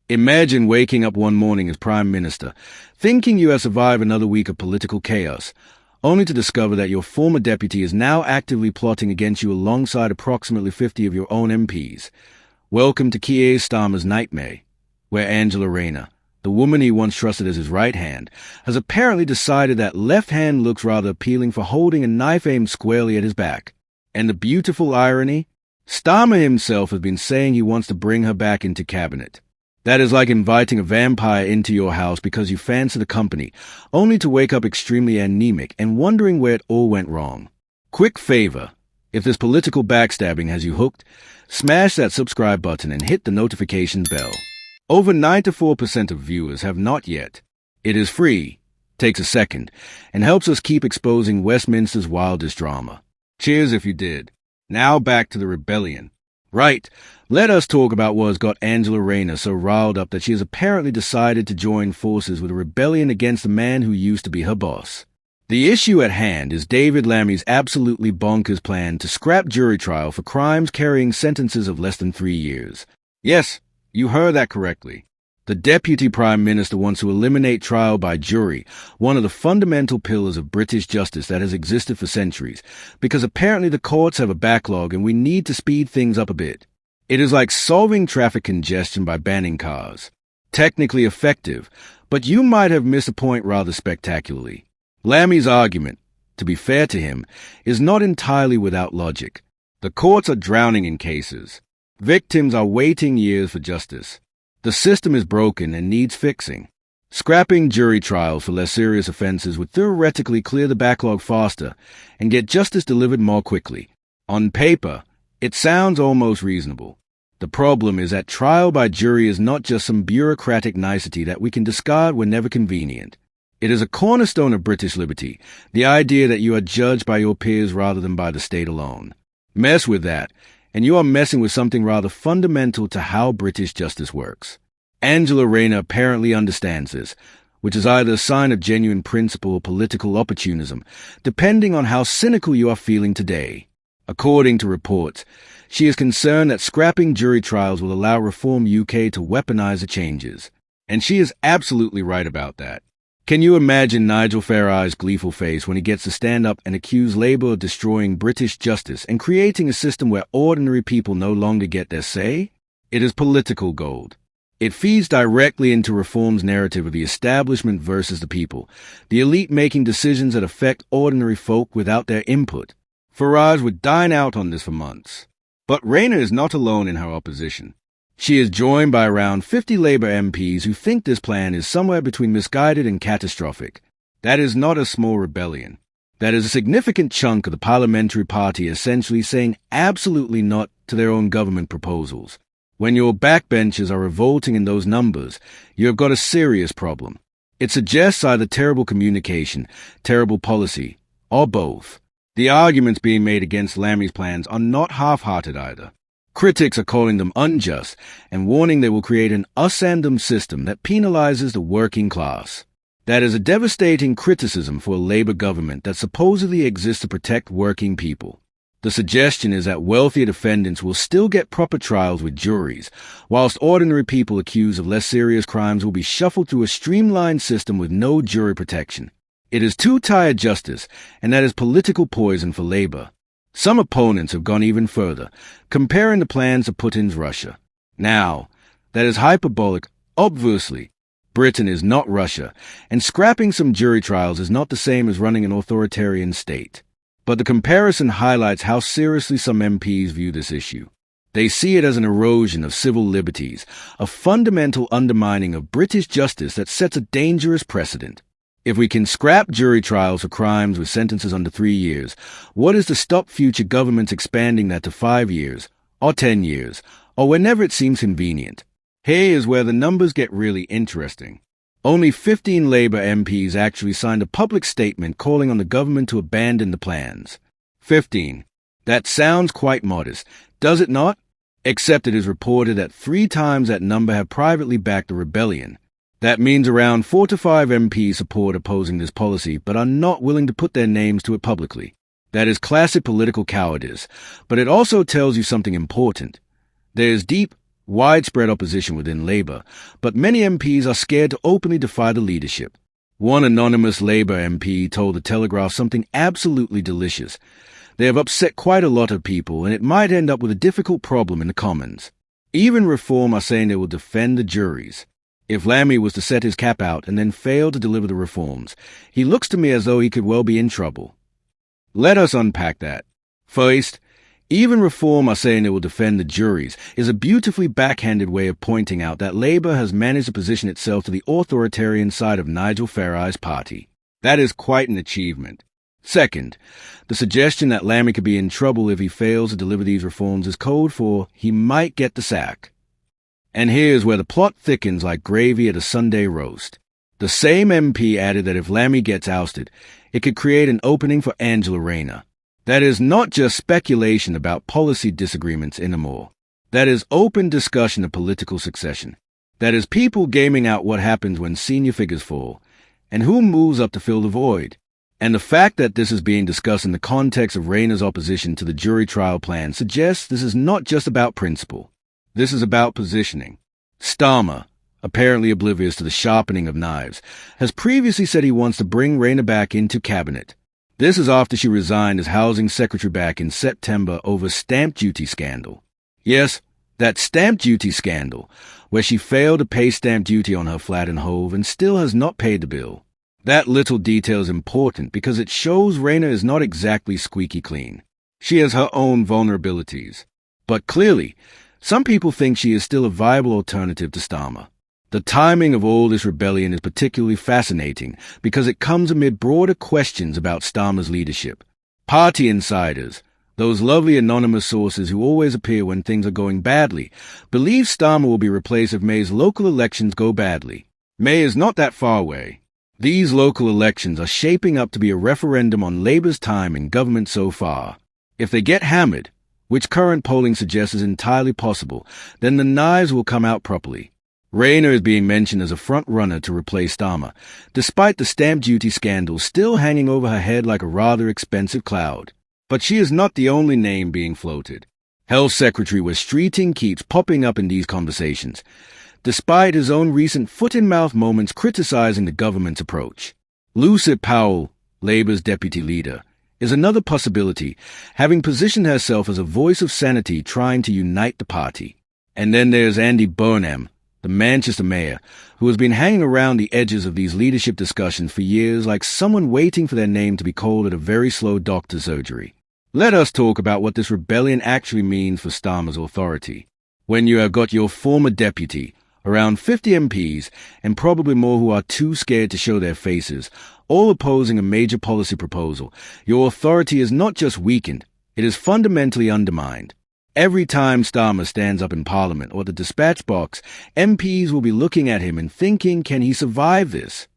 Imagine waking up one morning as Prime Minister, thinking you have survived another week of political chaos, only to discover that your former deputy is now actively plotting against you alongside approximately 50 of your own MPs. Welcome to Keir Starmer's nightmare, where Angela Rayner, the woman he once trusted as his right hand, has apparently decided that left hand looks rather appealing for holding a knife aimed squarely at his back. And the beautiful irony? Starmer himself has been saying he wants to bring her back into cabinet. That is like inviting a vampire into your house because you fancy the company, only to wake up extremely anemic and wondering where it all went wrong. Quick favor, if this political backstabbing has you hooked, smash that subscribe button and hit the notifications bell. Over 94% of viewers have not yet. It is free, takes a second, and helps us keep exposing Westminster's wildest drama. Cheers if you did. Now back to the rebellion. Right, let us talk about what has got Angela Rayner so riled up that she has apparently decided to join forces with a rebellion against the man who used to be her boss. The issue at hand is David Lammy's absolutely bonkers plan to scrap jury trial for crimes carrying sentences of less than 3 years. Yes, you heard that correctly. The Deputy Prime Minister wants to eliminate trial by jury, one of the fundamental pillars of British justice that has existed for centuries, because apparently the courts have a backlog and we need to speed things up a bit. It is like solving traffic congestion by banning cars. Technically effective, but you might have missed a point rather spectacularly. Lammy's argument, to be fair to him, is not entirely without logic. The courts are drowning in cases. Victims are waiting years for justice. The system is broken and needs fixing. Scrapping jury trials for less serious offenses would theoretically clear the backlog faster and get justice delivered more quickly. On paper, it sounds almost reasonable. The problem is that trial by jury is not just some bureaucratic nicety that we can discard whenever convenient. It is a cornerstone of British liberty, the idea that you are judged by your peers rather than by the state alone. Mess with that, and you are messing with something rather fundamental to how British justice works. Angela Rayner apparently understands this, which is either a sign of genuine principle or political opportunism, depending on how cynical you are feeling today. According to reports, she is concerned that scrapping jury trials will allow Reform UK to weaponize the changes. And she is absolutely right about that. Can you imagine Nigel Farage's gleeful face when he gets to stand up and accuse Labour of destroying British justice and creating a system where ordinary people no longer get their say? It is political gold. It feeds directly into Reform's narrative of the establishment versus the people, the elite making decisions that affect ordinary folk without their input. Farage would dine out on this for months. But Rayner is not alone in her opposition. She is joined by around 50 Labour MPs who think this plan is somewhere between misguided and catastrophic. That is not a small rebellion. That is a significant chunk of the parliamentary party essentially saying absolutely not to their own government proposals. When your backbenchers are revolting in those numbers, you have got a serious problem. It suggests either terrible communication, terrible policy, or both. The arguments being made against Lammy's plans are not half-hearted either. Critics are calling them unjust and warning they will create an us-and-them system that penalizes the working class. That is a devastating criticism for a Labour government that supposedly exists to protect working people. The suggestion is that wealthier defendants will still get proper trials with juries, whilst ordinary people accused of less serious crimes will be shuffled through a streamlined system with no jury protection. It is two-tier justice, and that is political poison for Labour. Some opponents have gone even further, comparing the plans of Putin's Russia. Now, that is hyperbolic, obviously. Britain is not Russia, and scrapping some jury trials is not the same as running an authoritarian state. But the comparison highlights how seriously some MPs view this issue. They see it as an erosion of civil liberties, a fundamental undermining of British justice that sets a dangerous precedent. If we can scrap jury trials for crimes with sentences under 3 years, what is to stop future governments expanding that to 5 years, or 10 years, or whenever it seems convenient? Here is where the numbers get really interesting. Only 15 Labour MPs actually signed a public statement calling on the government to abandon the plans. 15. That sounds quite modest, does it not? Except it is reported that 3 times that number have privately backed the rebellion. That means around 4 to 5 MPs support opposing this policy but are not willing to put their names to it publicly. That is classic political cowardice, but it also tells you something important. There is deep, widespread opposition within Labour, but many MPs are scared to openly defy the leadership. One anonymous Labour MP told The Telegraph something absolutely delicious. They have upset quite a lot of people, and it might end up with a difficult problem in the Commons. Even Reform are saying they will defend the juries. If Lammy was to set his cap out and then fail to deliver the reforms, he looks to me as though he could well be in trouble. Let us unpack that. First, even Reform are saying they will defend the juries is a beautifully backhanded way of pointing out that Labour has managed to position itself to the authoritarian side of Nigel Farage's party. That is quite an achievement. Second, the suggestion that Lammy could be in trouble if he fails to deliver these reforms is code for he might get the sack. And here's where the plot thickens like gravy at a Sunday roast. The same MP added that if Lammy gets ousted, it could create an opening for Angela Rayner. That is not just speculation about policy disagreements anymore. That is open discussion of political succession. That is people gaming out what happens when senior figures fall, and who moves up to fill the void. And the fact that this is being discussed in the context of Rayner's opposition to the jury trial plan suggests this is not just about principle. This is about positioning. Starmer, apparently oblivious to the sharpening of knives, has previously said he wants to bring Rayner back into cabinet. This is after she resigned as housing secretary back in September over stamp duty scandal. Yes, that stamp duty scandal, where she failed to pay stamp duty on her flat in Hove and still has not paid the bill. That little detail is important because it shows Rayner is not exactly squeaky clean. She has her own vulnerabilities. But clearly, some people think she is still a viable alternative to Starmer. The timing of all this rebellion is particularly fascinating because it comes amid broader questions about Starmer's leadership. Party insiders, those lovely anonymous sources who always appear when things are going badly, believe Starmer will be replaced if May's local elections go badly. May is not that far away. These local elections are shaping up to be a referendum on Labour's time in government so far. If they get hammered, which current polling suggests is entirely possible, then the knives will come out properly. Rayner is being mentioned as a front-runner to replace Starmer, despite the stamp duty scandal still hanging over her head like a rather expensive cloud. But she is not the only name being floated. Health Secretary Westreeting keeps popping up in these conversations, despite his own recent foot-in-mouth moments criticizing the government's approach. Lucy Powell, Labour's deputy leader, is another possibility, having positioned herself as a voice of sanity trying to unite the party. And then there's Andy Burnham, the Manchester mayor, who has been hanging around the edges of these leadership discussions for years like someone waiting for their name to be called at a very slow doctor's surgery. Let us talk about what this rebellion actually means for Starmer's authority. When you have got your former deputy, around 50 MPs, and probably more who are too scared to show their faces, all opposing a major policy proposal, your authority is not just weakened, it is fundamentally undermined. Every time Starmer stands up in Parliament or the dispatch box, MPs will be looking at him and thinking, can he survive this?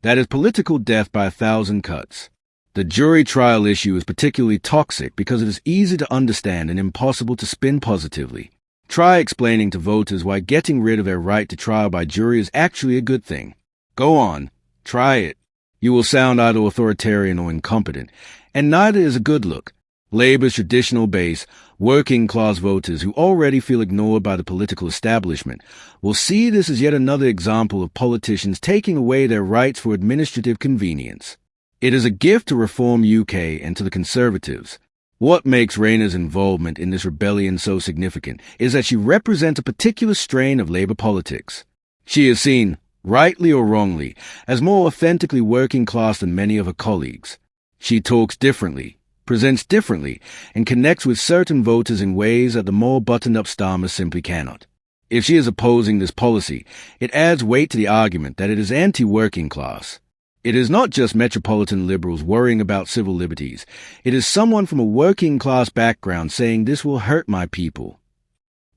That is political death by 1,000 cuts. The jury trial issue is particularly toxic because it is easy to understand and impossible to spin positively. Try explaining to voters why getting rid of their right to trial by jury is actually a good thing. Go on, try it. You will sound either authoritarian or incompetent, and neither is a good look. Labour's traditional base, working-class voters who already feel ignored by the political establishment, will see this as yet another example of politicians taking away their rights for administrative convenience. It is a gift to Reform UK and to the Conservatives. What makes Rayner's involvement in this rebellion so significant is that she represents a particular strain of Labour politics. She is seen, rightly or wrongly, as more authentically working-class than many of her colleagues. She talks differently, presents differently, and connects with certain voters in ways that the more buttoned-up Starmer simply cannot. If she is opposing this policy, it adds weight to the argument that it is anti-working class. It is not just metropolitan liberals worrying about civil liberties. It is someone from a working-class background saying this will hurt my people.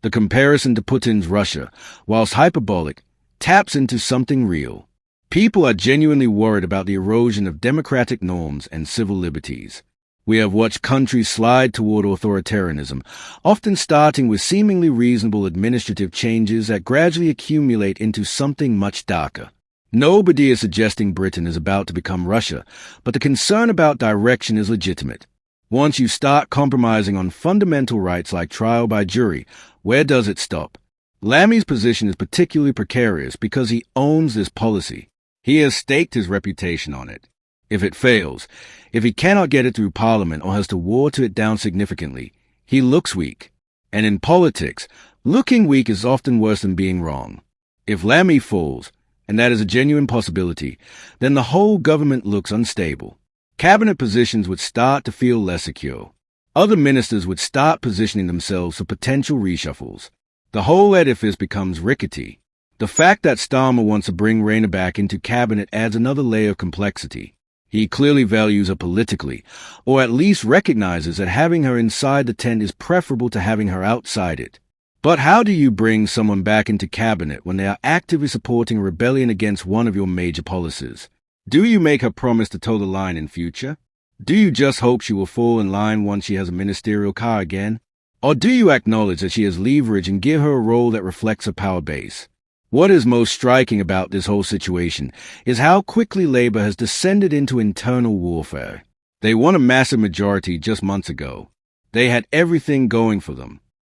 The comparison to Putin's Russia, whilst hyperbolic, taps into something real. People are genuinely worried about the erosion of democratic norms and civil liberties. We have watched countries slide toward authoritarianism, often starting with seemingly reasonable administrative changes that gradually accumulate into something much darker. Nobody is suggesting Britain is about to become Russia, but the concern about direction is legitimate. Once you start compromising on fundamental rights like trial by jury, where does it stop? Lammy's position is particularly precarious because he owns this policy. He has staked his reputation on it. If it fails, if he cannot get it through Parliament or has to water it down significantly, he looks weak. And in politics, looking weak is often worse than being wrong. If Lammy falls, and that is a genuine possibility, then the whole government looks unstable. Cabinet positions would start to feel less secure. Other ministers would start positioning themselves for potential reshuffles. The whole edifice becomes rickety. The fact that Starmer wants to bring Rayner back into cabinet adds another layer of complexity. He clearly values her politically, or at least recognizes that having her inside the tent is preferable to having her outside it. But how do you bring someone back into cabinet when they are actively supporting a rebellion against one of your major policies? Do you make her promise to toe the line in future? Do you just hope she will fall in line once she has a ministerial car again? Or do you acknowledge that she has leverage and give her a role that reflects her power base? What is most striking about this whole situation is how quickly Labour has descended into internal warfare. They won a massive majority just months ago. They had everything going for them.